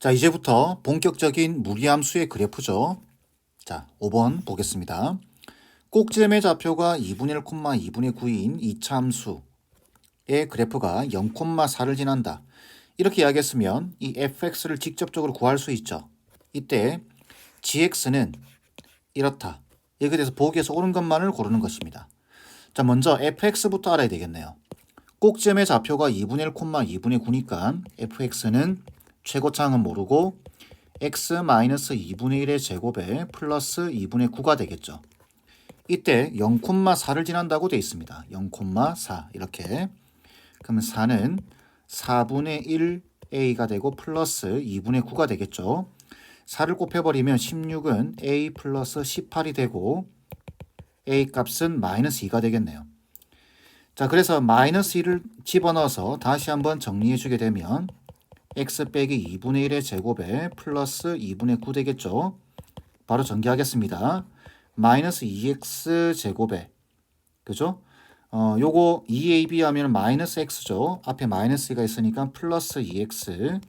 자, 이제부터 본격적인 무리함수의 그래프죠. 자, 5번 보겠습니다. 꼭지점의 좌표가 2분의 1, 2분의 9인 이차함수의 그래프가 0,4를 지난다. 이렇게 이야기했으면 이 fx를 직접적으로 구할 수 있죠. 이때 gx는 이렇다. 여기에 대해서 보기에서 옳은 것만을 고르는 것입니다. 자, 먼저 fx부터 알아야 되겠네요. 꼭지점의 좌표가 2분의 1, 2분의 9니까 fx는 최고차항은 모르고 x-2분의 1의 제곱에 플러스 2분의 9가 되겠죠. 이때 0,4를 지난다고 되어 있습니다. 0,4 이렇게. 그러면 4는 4분의 1a가 되고 플러스 2분의 9가 되겠죠. 4를 곱해버리면 16은 a 플러스 18이 되고 a 값은 마이너스 2가 되겠네요. 자, 그래서 마이너스 2를 집어넣어서 다시 한번 정리해 주게 되면 x 빼기 2분의 1의 제곱에 플러스 2분의 9 되겠죠. 바로 전개하겠습니다. 마이너스 2x 제곱에 그죠? 요거 2ab 하면 마이너스 x죠. 앞에 마이너스 2가 있으니까 플러스 2x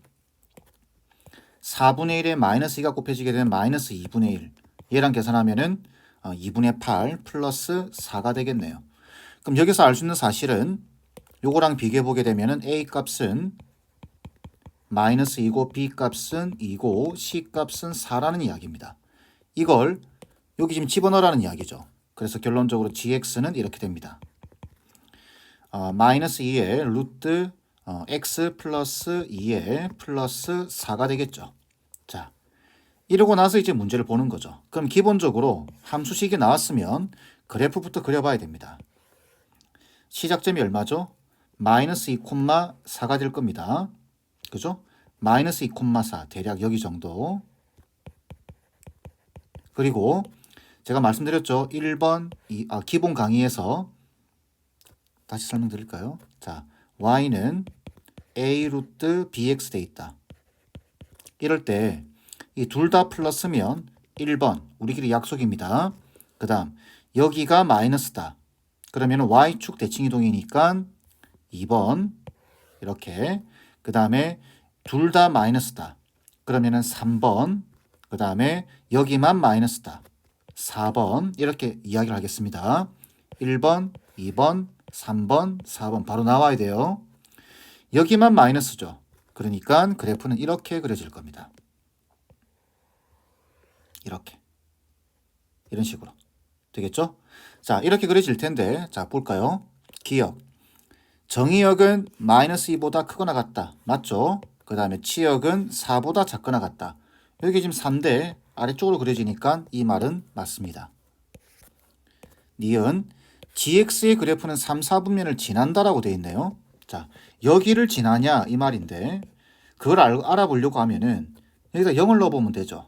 4분의 1에 마이너스 2가 곱해지게 되면 마이너스 2분의 1 얘랑 계산하면은 2분의 8 플러스 4가 되겠네요. 그럼 여기서 알 수 있는 사실은 요거랑 비교해 보게 되면은 a 값은 마이너스 2고 b 값은 2고 c 값은 4라는 이야기입니다. 이걸 여기 지금 집어넣으라는 이야기죠. 그래서 결론적으로 gx는 이렇게 됩니다. 마이너스 2의 루트 x 플러스 2의 플러스 4가 되겠죠. 자, 이러고 나서 이제 문제를 보는 거죠. 그럼 기본적으로 함수식이 나왔으면 그래프부터 그려봐야 됩니다. 시작점이 얼마죠? 마이너스 2,4가 될 겁니다. 그죠? 마이너스 2,4 대략 여기 정도. 그리고 제가 말씀드렸죠. 1번 기본 강의에서 다시 설명드릴까요? 자, y는 a 루트 bx 돼 있다. 이럴 때 이 둘 다 플러스면 1번 우리끼리 약속입니다. 그 다음 여기가 마이너스다. 그러면 y축 대칭이동이니까 2번 이렇게. 그 다음에 둘 다 마이너스다. 그러면은 3번. 그 다음에 여기만 마이너스다. 4번 이렇게 이야기를 하겠습니다. 1번, 2번, 3번, 4번 바로 나와야 돼요. 여기만 마이너스죠. 그러니까 그래프는 이렇게 그려질 겁니다. 이렇게. 이런 식으로. 되겠죠? 자, 이렇게 그려질 텐데 자, 볼까요? 기억. 정의역은 마이너스 2보다 크거나 같다. 맞죠? 그 다음에 치역은 4보다 작거나 같다. 여기 지금 3대 아래쪽으로 그려지니까 이 말은 맞습니다. 니은 gx의 그래프는 3, 4분면을 지난다라고 되어 있네요. 자, 여기를 지나냐 이 말인데 그걸 알아보려고 하면은 여기다 0을 넣어보면 되죠.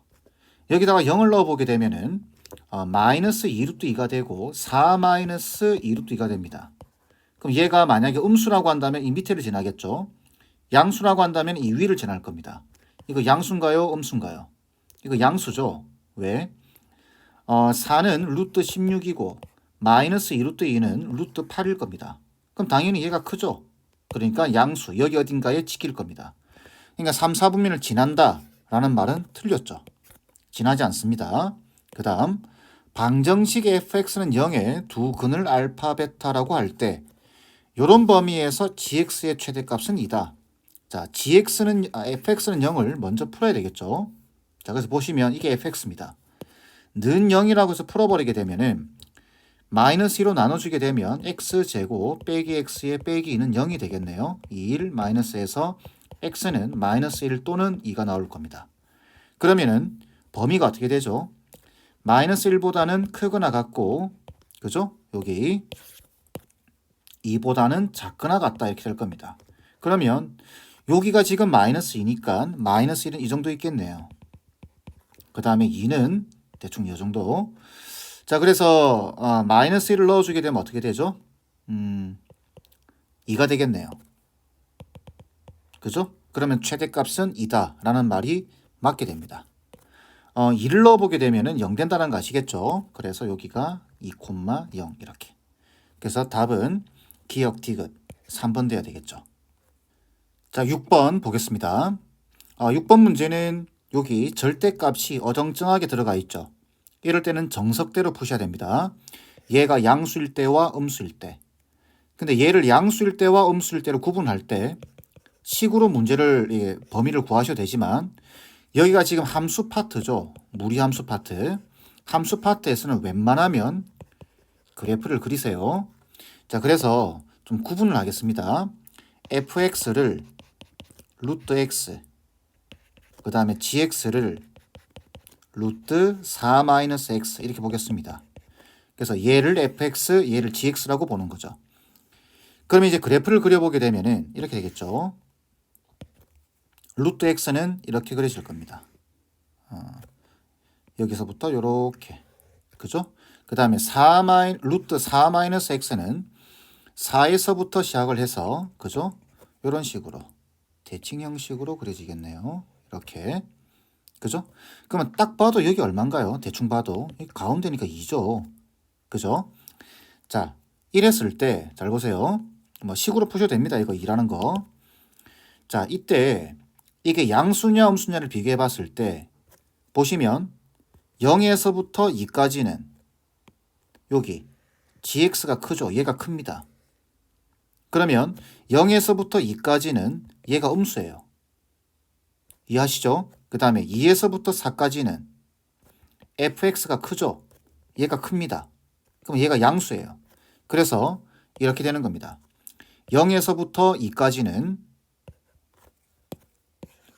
여기다가 0을 넣어보게 되면은 마이너스 2루트 2가 되고 4 마이너스 2루트 2가 됩니다. 그럼 얘가 만약에 음수라고 한다면 이 밑에를 지나겠죠. 양수라고 한다면 이 위를 지날 겁니다. 이거 양수인가요? 음수인가요? 이거 양수죠. 왜? 4는 루트 16이고 마이너스 2루트 2는 루트 8일 겁니다. 그럼 당연히 얘가 크죠. 그러니까 양수 여기 어딘가에 지킬 겁니다. 그러니까 3, 4분면을 지난다 라는 말은 틀렸죠. 지나지 않습니다. 그 다음 방정식 fx는 0에 두 근을 알파 베타라고 할 때 이런 범위에서 gx의 최대값은 2다. 자, fx는 0을 먼저 풀어야 되겠죠. 자, 그래서 보시면 이게 fx입니다. 는 0이라고 해서 풀어버리게 되면은 마이너스 2로 나눠주게 되면 x제곱 빼기 x의 빼기 2는 0이 되겠네요. 1 마이너스에서 x는 마이너스 1 또는 2가 나올 겁니다. 그러면은 범위가 어떻게 되죠? 마이너스 1보다는 크거나 같고, 그죠? 여기 2보다는 작거나 같다 이렇게 될 겁니다. 그러면 여기가 지금 마이너스 2니까 마이너스 1은 이 정도 있겠네요. 그 다음에 2는 대충 이 정도. 자, 그래서 마이너스 1을 넣어주게 되면 어떻게 되죠? 2가 되겠네요. 그죠? 그러면 최대값은 2다 라는 말이 맞게 됩니다. 2를 넣어보게 되면 0 된다는 거 아시겠죠? 그래서 여기가 2,0 이렇게. 그래서 답은 기억 디귿 3번 돼야 되겠죠. 자, 6번 보겠습니다. 6번 문제는 여기 절대값이 어정쩡하게 들어가 있죠. 이럴 때는 정석대로 푸셔야 됩니다. 얘가 양수일 때와 음수일 때. 근데 얘를 양수일 때와 음수일 때로 구분할 때 식으로 문제를 범위를 구하셔도 되지만 여기가 지금 함수 파트죠. 무리함수 파트. 함수 파트에서는 웬만하면 그래프를 그리세요. 자, 그래서 좀 구분을 하겠습니다. fx를 루트 x, 그 다음에 gx를 루트 4-x 이렇게 보겠습니다. 그래서 얘를 fx, 얘를 gx라고 보는 거죠. 그러면 이제 그래프를 그려보게 되면은 이렇게 되겠죠. 루트 x는 이렇게 그려질 겁니다. 여기서부터 이렇게, 그죠? 그 다음에 루트 4-x는 4에서부터 시작을 해서, 그죠? 이런 식으로 대칭 형식으로 그려지겠네요. 이렇게, 그죠? 그러면 딱 봐도 여기 얼마인가요? 대충 봐도 가운데니까 2죠. 그죠? 자, 이랬을 때 잘 보세요. 뭐 식으로 푸셔도 됩니다. 이거 2라는 거. 자, 이때 이게 양수냐 음수냐를 비교해 봤을 때 보시면 0에서부터 2까지는 여기 gx가 크죠. 얘가 큽니다. 그러면 0에서부터 2까지는 얘가 음수예요. 이해하시죠? 그 다음에 2에서부터 4까지는 fx가 크죠. 얘가 큽니다. 그럼 얘가 양수예요. 그래서 이렇게 되는 겁니다. 0에서부터 2까지는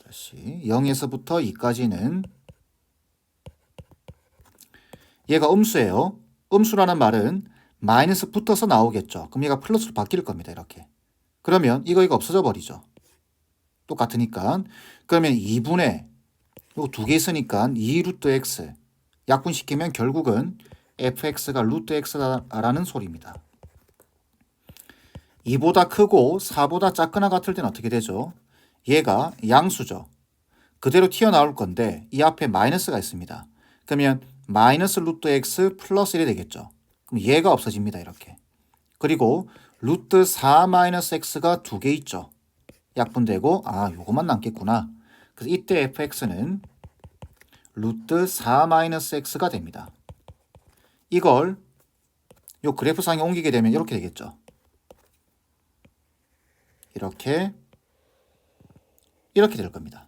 0에서부터 2까지는 얘가 음수예요. 음수라는 말은 마이너스 붙어서 나오겠죠. 그럼 얘가 플러스로 바뀔 겁니다. 이렇게. 그러면 이거 없어져 버리죠. 똑같으니까. 그러면 2분의 이거 두 개 있으니까 2 루트 x 약분시키면 결국은 fx가 루트 x라는 소리입니다. 2보다 크고 4보다 작거나 같을 때는 어떻게 되죠? 얘가 양수죠. 그대로 튀어나올 건데 이 앞에 마이너스가 있습니다. 그러면 마이너스 루트 x 플러스 1이 되겠죠. 그럼 얘가 없어집니다. 이렇게. 그리고 루트 4 마이너스 x가 두 개 있죠. 약분되고 요것만 남겠구나. 그래서 이때 fx는 루트 4 마이너스 x가 됩니다. 이걸 요 그래프상에 옮기게 되면 이렇게 되겠죠. 이렇게 될 겁니다.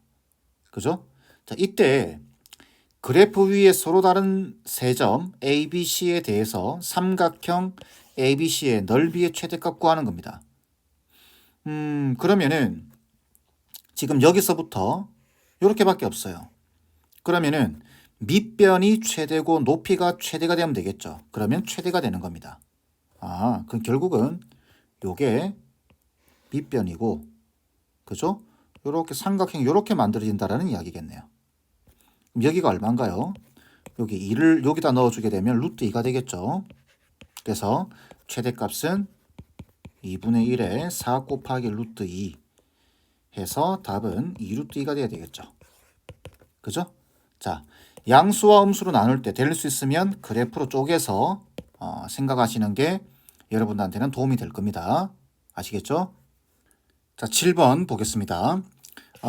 그죠? 자, 이때 그래프 위에 서로 다른 세 점 A, B, C에 대해서 삼각형 A, B, C의 넓이의 최대값 구하는 겁니다. 그러면은 지금 여기서부터 이렇게밖에 없어요. 그러면은 밑변이 최대고 높이가 최대가 되면 되겠죠. 그러면 최대가 되는 겁니다. 그럼 결국은 요게 밑변이고, 그죠? 요렇게 삼각형이 요렇게 만들어진다라는 이야기겠네요. 그럼 여기가 얼마인가요? 여기 2를 여기다 넣어주게 되면 루트 2가 되겠죠. 그래서 최대값은 2분의 1에 4 곱하기 루트 2 해서 답은 2 루트 2가 돼야 되겠죠. 그죠? 자, 양수와 음수로 나눌 때 될 수 있으면 그래프로 쪼개서 생각하시는 게 여러분들한테는 도움이 될 겁니다. 아시겠죠? 자, 7번 보겠습니다.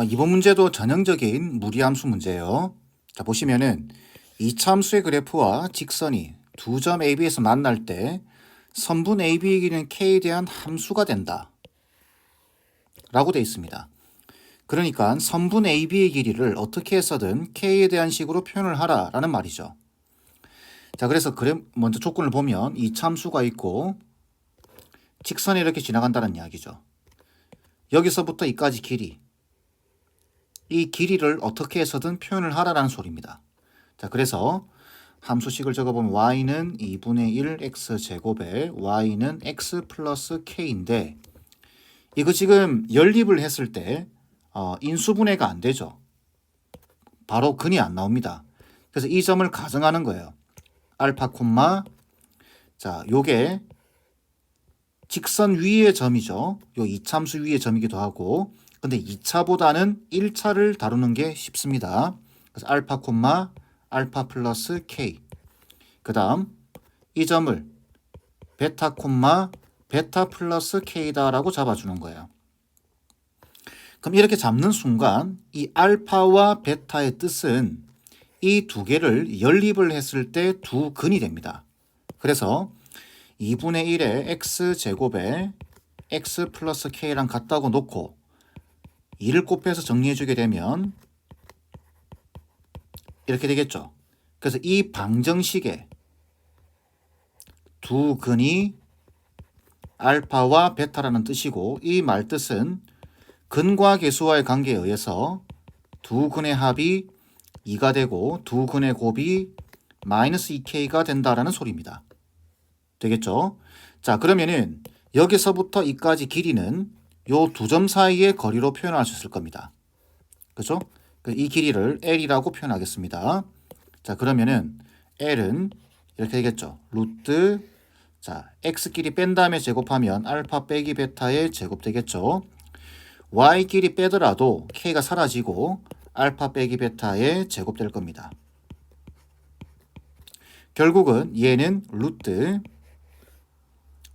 이번 문제도 전형적인 무리함수 문제예요. 자, 보시면은 이차함수의 그래프와 직선이 두 점 AB에서 만날 때 선분 AB의 길이는 K에 대한 함수가 된다 라고 되어 있습니다. 그러니까 선분 AB의 길이를 어떻게 해서든 K에 대한 식으로 표현을 하라 라는 말이죠. 자, 그래서 먼저 조건을 보면 이차함수가 있고 직선이 이렇게 지나간다는 이야기죠. 여기서부터 이까지 길이, 이 길이를 어떻게 해서든 표현을 하라는 소리입니다. 자, 그래서 함수식을 적어보면 y는 2분의 1 x제곱에 y는 x 플러스 k인데 이거 지금 연립을 했을 때 인수분해가 안 되죠. 바로 근이 안 나옵니다. 그래서 이 점을 가정하는 거예요. 알파 콤마, 자, 요게 직선 위의 점이죠. 요 2차함수 위의 점이기도 하고, 근데 2차보다는 1차를 다루는 게 쉽습니다. 그래서 알파 콤마 알파 플러스 k. 그 다음 이 점을 베타 콤마 베타 플러스 k다라고 잡아주는 거예요. 그럼 이렇게 잡는 순간 이 알파와 베타의 뜻은 이 두 개를 연립을 했을 때 두 근이 됩니다. 그래서 2분의 1의 x제곱에 x 플러스 k랑 같다고 놓고 2를 곱해서 정리해주게 되면 이렇게 되겠죠. 그래서 이 방정식의 두 근이 알파와 베타라는 뜻이고, 이 말뜻은 근과 계수와의 관계에 의해서 두 근의 합이 2가 되고 두 근의 곱이 마이너스 2k가 된다라는 소리입니다. 되겠죠? 자, 그러면은 여기서부터 이까지 길이는 요 두 점 사이의 거리로 표현할 수 있을 겁니다. 그죠? 이 길이를 L이라고 표현하겠습니다. 자, 그러면은 L은 이렇게 되겠죠. 루트, 자, X끼리 뺀 다음에 제곱하면 알파 빼기 베타의 제곱 되겠죠. Y끼리 빼더라도 K가 사라지고 알파 빼기 베타의 제곱 될 겁니다. 결국은 얘는 루트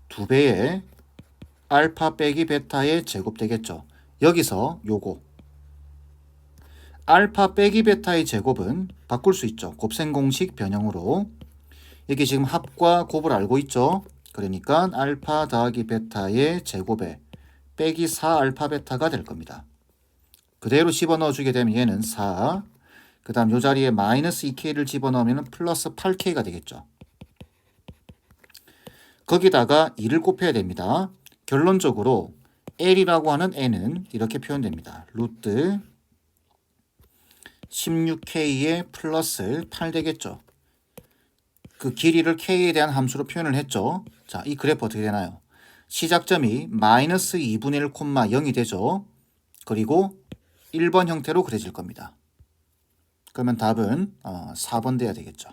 2배의 알파 빼기 베타의 제곱 되겠죠. 여기서 요거 알파 빼기 베타의 제곱은 바꿀 수 있죠. 곱셈 공식 변형으로. 이게 지금 합과 곱을 알고 있죠. 그러니까 알파 더하기 베타의 제곱에 빼기 4 알파 베타가 될 겁니다. 그대로 집어넣어 주게 되면 얘는 4, 그 다음 요 자리에 마이너스 2k를 집어넣으면 플러스 8k가 되겠죠. 거기다가 2를 곱해야 됩니다. 결론적으로 L이라고 하는 n은 이렇게 표현됩니다. 루트 16k에 플러스 8 되겠죠. 그 길이를 k에 대한 함수로 표현을 했죠. 자, 이 그래프 어떻게 되나요? 시작점이 마이너스 2분의 1, 0이 되죠. 그리고 1번 형태로 그려질 겁니다. 그러면 답은 4번 돼야 되겠죠.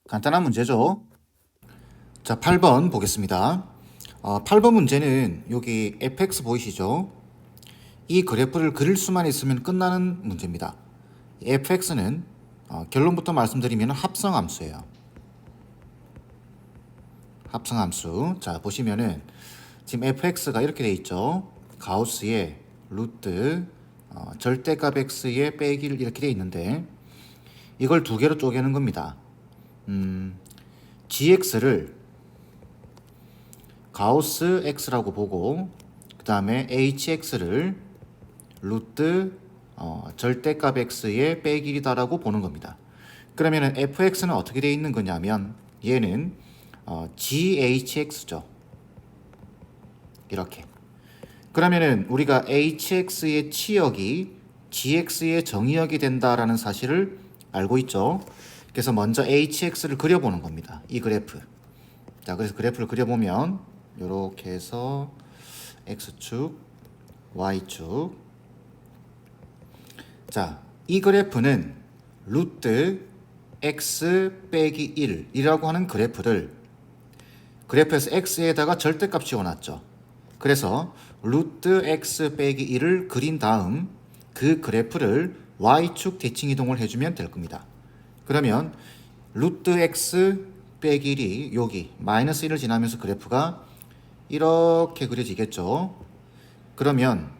간단한 문제죠. 자, 8번 보겠습니다. 8번 문제는 여기 fx 보이시죠? 이 그래프를 그릴 수만 있으면 끝나는 문제입니다. fx는 결론부터 말씀드리면 합성함수예요. 합성함수. 자, 보시면은 지금 fx가 이렇게 돼 있죠. 가우스의 루트 절대값 x의 빼기를 이렇게 돼 있는데 이걸 두 개로 쪼개는 겁니다. gx를 가우스 x라고 보고 그 다음에 hx를 루트 절대값 x의 빼기이다라고 보는 겁니다. 그러면은 fx는 어떻게 되어 있는 거냐면 얘는 GHX죠. 이렇게. 그러면은 우리가 HX의 치역이 GX의 정의역이 된다라는 사실을 알고 있죠. 그래서 먼저 HX를 그려보는 겁니다. 이 그래프. 자, 그래서 그래프를 그려보면 이렇게 해서 X축, Y축. 자, 이 그래프는 루트 X 빼기 1이라고 하는 그래프에서 x에다가 절대값 지워놨죠. 그래서 루트 x 빼기 1을 그린 다음 그 그래프를 y축 대칭 이동을 해주면 될 겁니다. 그러면 루트 x 빼기 1이 여기 마이너스 1을 지나면서 그래프가 이렇게 그려지겠죠. 그러면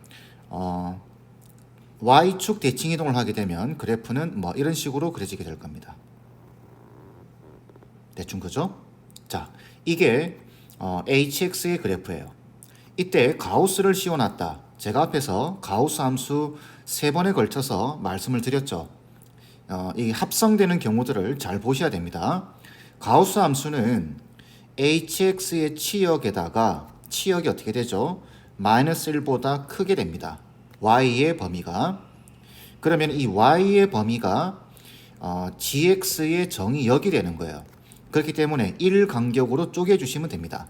y축 대칭 이동을 하게 되면 그래프는 뭐 이런 식으로 그려지게 될 겁니다. 대충 그죠? 자, 이게 hx의 그래프예요. 이때 가우스를 씌워놨다. 제가 앞에서 가우스 함수 3번에 걸쳐서 말씀을 드렸죠. 이 합성되는 경우들을 잘 보셔야 됩니다. 가우스 함수는 hx의 치역에다가 치역이 어떻게 되죠? 마이너스 1보다 크게 됩니다. y의 범위가. 그러면 이 y의 범위가 gx의 정의역이 되는 거예요. 그렇기 때문에 1 간격으로 쪼개주시면 됩니다.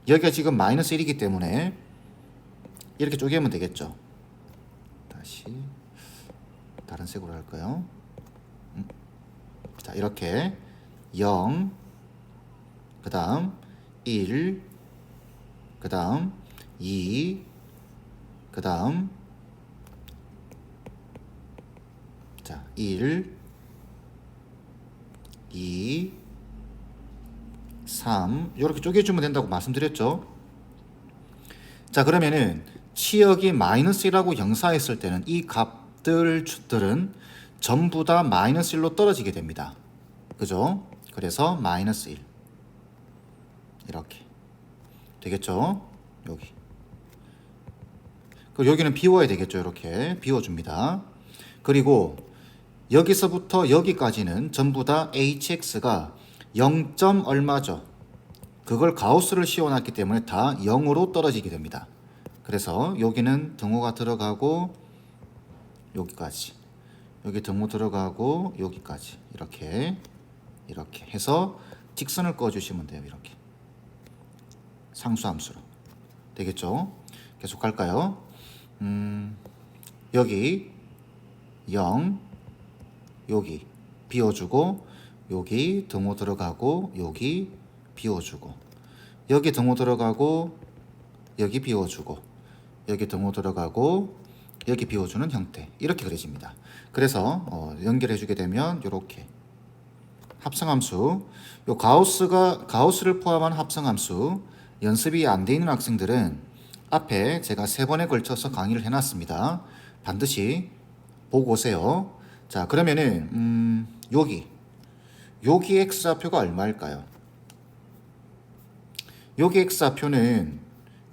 여기가 지금 마이너스 1이기 때문에 이렇게 쪼개면 되겠죠. 다시 다른 색으로 할까요? 자, 이렇게 0, 그 다음 1, 그 다음 2, 그 다음 자, 1, 2, 3 이렇게 쪼개주면 된다고 말씀드렸죠. 자, 그러면은 치역이 마이너스 1하고 형사했을 때는 이 값들은 전부 다 마이너스 1로 떨어지게 됩니다. 그죠? 그래서 마이너스 1 이렇게 되겠죠? 여기. 그리고 여기는 비워야 되겠죠? 이렇게 비워줍니다. 그리고 여기서부터 여기까지는 전부 다 hx가 0. 얼마죠? 그걸 가우스를 씌워놨기 때문에 다 0으로 떨어지게 됩니다. 그래서 여기는 등호가 들어가고 여기까지, 여기 등호 들어가고 여기까지 이렇게 해서 직선을 그어주시면 돼요. 이렇게 상수함수로 되겠죠? 계속 갈까요? 여기 0, 여기 비워주고, 여기 등호 들어가고, 여기 비워주고, 여기 등호 들어가고, 여기 비워주고, 여기 등호 들어가고, 여기 비워주는 형태, 이렇게 그려집니다. 그래서 연결해주게 되면 이렇게 합성함수, 요 가우스를 포함한 합성함수 연습이 안 돼 있는 학생들은 앞에 제가 3번에 걸쳐서 강의를 해놨습니다. 반드시 보고 오세요. 자, 그러면은 여기 x좌표가 얼마일까요? 여기 x좌표는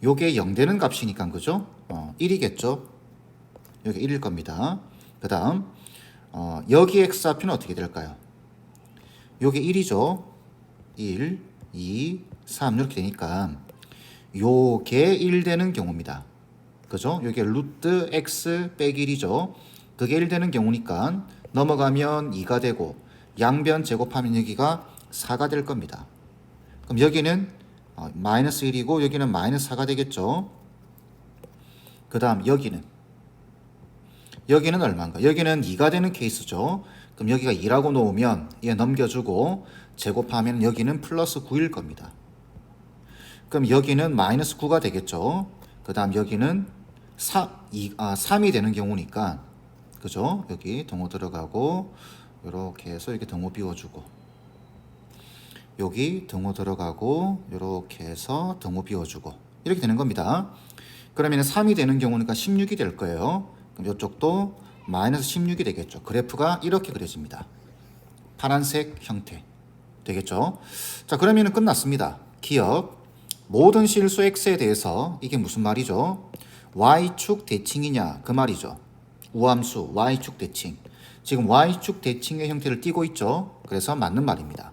요게 0 되는 값이니까 그죠? 1이겠죠? 여기 1일 겁니다. 그 다음 여기 x좌표는 어떻게 될까요? 요게 1이죠. 1, 2, 3 이렇게 되니까 요게 1 되는 경우입니다. 그죠? 요게 루트 x 빼기 1이죠. 그게 1 되는 경우니까 넘어가면 2가 되고 양변 제곱하면 여기가 4가 될 겁니다. 그럼 여기는 마이너스 1이고 여기는 마이너스 4가 되겠죠. 그 다음 여기는 얼마인가? 여기는 2가 되는 케이스죠. 그럼 여기가 2라고 놓으면 얘 넘겨주고 제곱하면 여기는 플러스 9일 겁니다. 그럼 여기는 마이너스 9가 되겠죠. 그 다음 여기는 3이 되는 경우니까 그죠? 여기 등호 들어가고 이렇게 해서 이렇게 등호 비워주고, 여기 등호 들어가고 이렇게 해서 등호 비워주고 이렇게 되는 겁니다. 그러면 3이 되는 경우니까 16이 될 거예요. 그럼 이쪽도 마이너스 16이 되겠죠. 그래프가 이렇게 그려집니다. 파란색 형태 되겠죠. 자, 그러면 끝났습니다. 기억. 모든 실수 x에 대해서 이게 무슨 말이죠? y축 대칭이냐 그 말이죠. 우함수 y축 대칭. 지금 y축 대칭의 형태를 띠고 있죠. 그래서 맞는 말입니다.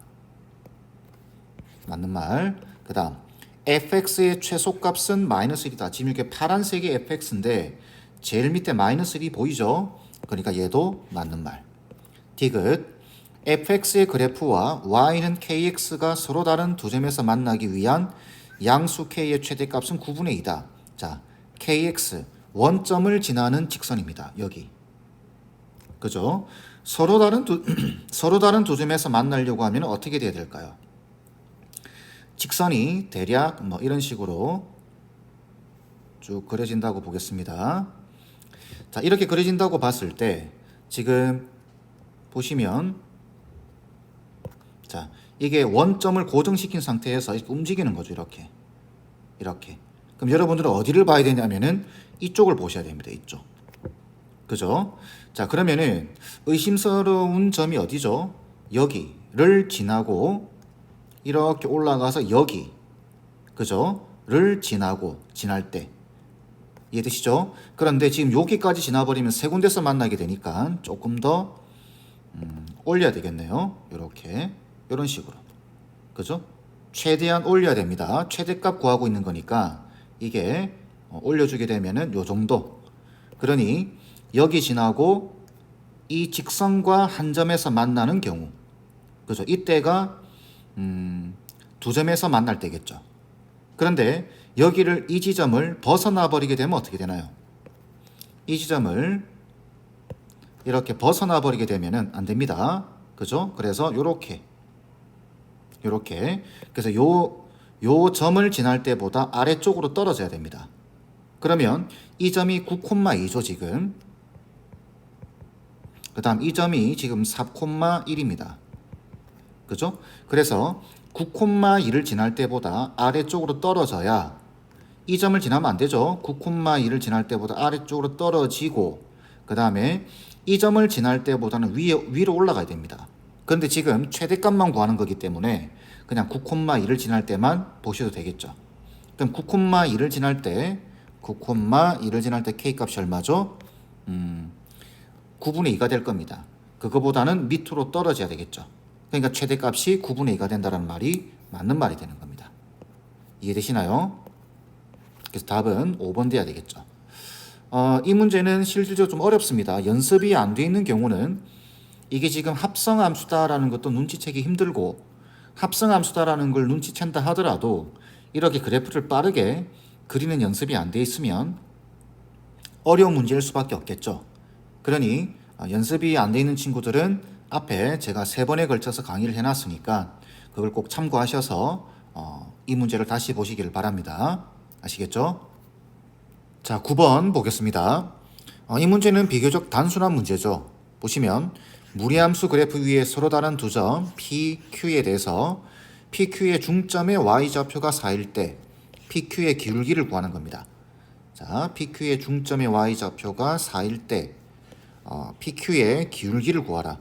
맞는 말. 그 다음 fx의 최소값은 마이너스 1이다. 지금 이렇게 파란색이 fx인데 제일 밑에 마이너스 1이 보이죠? 그러니까 얘도 맞는 말. 디귿. fx의 그래프와 y는 kx가 서로 다른 두 점에서 만나기 위한 양수 k의 최대값은 9분의 2다. 자, kx 원점을 지나는 직선입니다. 여기. 그죠? 서로 다른 두 점에서 만나려고 하면 어떻게 돼야 될까요? 직선이 대략 뭐 이런 식으로 쭉 그려진다고 보겠습니다. 자, 이렇게 그려진다고 봤을 때 지금 보시면 자, 이게 원점을 고정시킨 상태에서 이렇게 움직이는 거죠. 이렇게. 그럼 여러분들은 어디를 봐야 되냐면은 이쪽을 보셔야 됩니다. 이쪽. 그죠? 자, 그러면은 의심스러운 점이 어디죠? 여기를 지나고 이렇게 올라가서 여기. 그죠? 를 지날 때. 이해되시죠? 그런데 지금 여기까지 지나버리면 세 군데서 만나게 되니까 조금 더 올려야 되겠네요. 이렇게. 이런 식으로. 그죠? 최대한 올려야 됩니다. 최대값 구하고 있는 거니까 이게 올려주게 되면은 요 정도. 그러니 여기 지나고 이 직선과 한 점에서 만나는 경우. 그죠? 이때가 두 점에서 만날 때겠죠. 그런데 여기를 이 지점을 벗어나 버리게 되면 어떻게 되나요? 이 지점을 이렇게 벗어나 버리게 되면은 안 됩니다. 그죠? 그래서 요렇게 그래서 요 점을 지날 때보다 아래쪽으로 떨어져야 됩니다. 그러면 이 점이 9,2죠 지금. 그 다음 이 점이 지금 4,1입니다. 그죠? 그래서 9,2를 지날 때보다 아래쪽으로 떨어져야 이 점을 지나면 안 되죠. 9,2를 지날 때보다 아래쪽으로 떨어지고 그 다음에 이 점을 지날 때보다는 위로 올라가야 됩니다. 그런데 지금 최대값만 구하는 거기 때문에 그냥 9,2를 지날 때만 보셔도 되겠죠. 그럼 9,2를 지날 때 9,2를 지날 때 K값이 얼마죠? 9분의 2가 될 겁니다. 그거보다는 밑으로 떨어져야 되겠죠. 그러니까 최대값이 9분의 2가 된다는 말이 맞는 말이 되는 겁니다. 이해되시나요? 그래서 답은 5번 돼야 되겠죠. 이 문제는 실질적으로 좀 어렵습니다. 연습이 안 돼 있는 경우는 이게 지금 합성함수다라는 것도 눈치채기 힘들고 합성함수다라는 걸 눈치챈다 하더라도 이렇게 그래프를 빠르게 그리는 연습이 안 돼 있으면 어려운 문제일 수밖에 없겠죠. 그러니 연습이 안 돼 있는 친구들은 앞에 제가 3번에 걸쳐서 강의를 해놨으니까 그걸 꼭 참고하셔서 이 문제를 다시 보시길 바랍니다. 아시겠죠? 자, 9번 보겠습니다. 이 문제는 비교적 단순한 문제죠. 보시면 무리함수 그래프 위에 서로 다른 두 점 PQ에 대해서 PQ의 중점의 y좌표가 4일 때 PQ의 기울기를 구하는 겁니다. 자, PQ의 중점의 y좌표가 4일 때 PQ의 기울기를 구하라.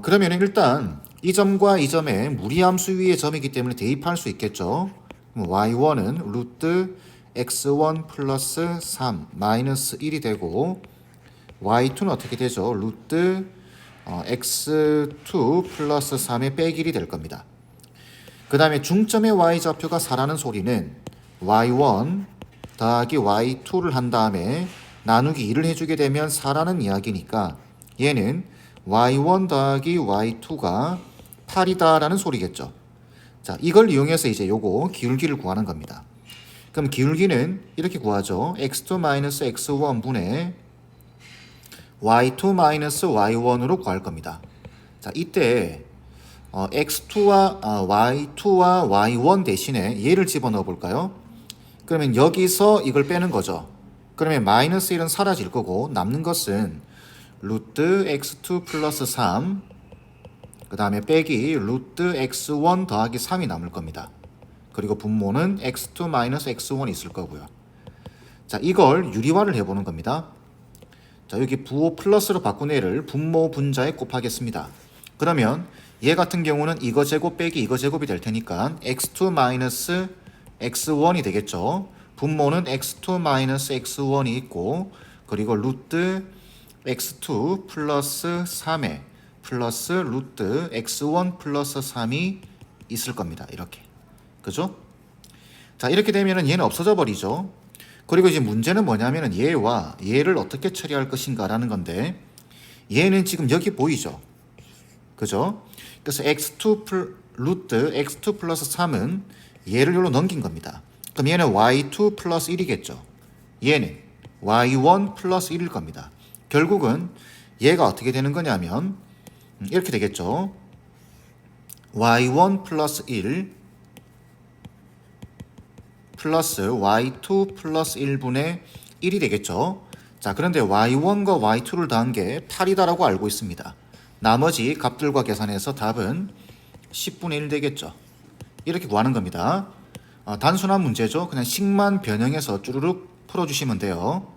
그러면 일단 이 점과 이 점의 무리함수 위의 점이기 때문에 대입할 수 있겠죠. y1은 루트 x1 플러스 3 마이너스 1이 되고 y2는 어떻게 되죠? 루트 x2 플러스 3의 빼기 1이 될 겁니다. 그 다음에 중점의 y좌표가 4라는 소리는 y1 더하기 y2를 한 다음에 나누기 2를 해주게 되면 4라는 이야기니까 얘는 y1 더하기 y2가 8이다라는 소리겠죠. 자, 이걸 이용해서 이제 요거 기울기를 구하는 겁니다. 그럼 기울기는 이렇게 구하죠. x2 - x1분의 y2 - y1으로 구할 겁니다. 자, 이때 x2와 y2와 y1 대신에 얘를 집어넣어 볼까요? 그러면 여기서 이걸 빼는 거죠. 그러면 마이너스 1은 사라질 거고 남는 것은 루트 x2 플러스 3 그 다음에 빼기 루트 x1 더하기 3이 남을 겁니다. 그리고 분모는 x2 마이너스 x1이 있을 거고요. 자, 이걸 유리화를 해보는 겁니다. 자, 여기 부호 플러스로 바꾼 애를 분모 분자에 곱하겠습니다. 그러면 얘 같은 경우는 이거 제곱 빼기 이거 제곱이 될 테니까 x2 마이너스 x1이 되겠죠. 분모는 x2 마이너스 x1이 있고 그리고 루트 x2 플러스 3에 플러스 루트 x1 플러스 3이 있을 겁니다. 이렇게. 그죠? 자, 이렇게 되면은 얘는 없어져 버리죠. 그리고 이제 문제는 뭐냐면은 얘와 얘를 어떻게 처리할 것인가라는 건데 얘는 지금 여기 보이죠? 그죠? 그래서 루트 x2 플러스 3은 얘를 여기로 넘긴 겁니다. 그럼 얘는 y2 플러스 1이겠죠. 얘는 y1 플러스 1일 겁니다. 결국은 얘가 어떻게 되는 거냐면 이렇게 되겠죠. y1 플러스 1 플러스 y2 플러스 1분의 1이 되겠죠. 자, 그런데 y1과 y2를 더한 게 8이다라고 알고 있습니다. 나머지 값들과 계산해서 답은 10분의 1 되겠죠. 이렇게 구하는 겁니다. 단순한 문제죠. 그냥 식만 변형해서 쭈루룩 풀어주시면 돼요.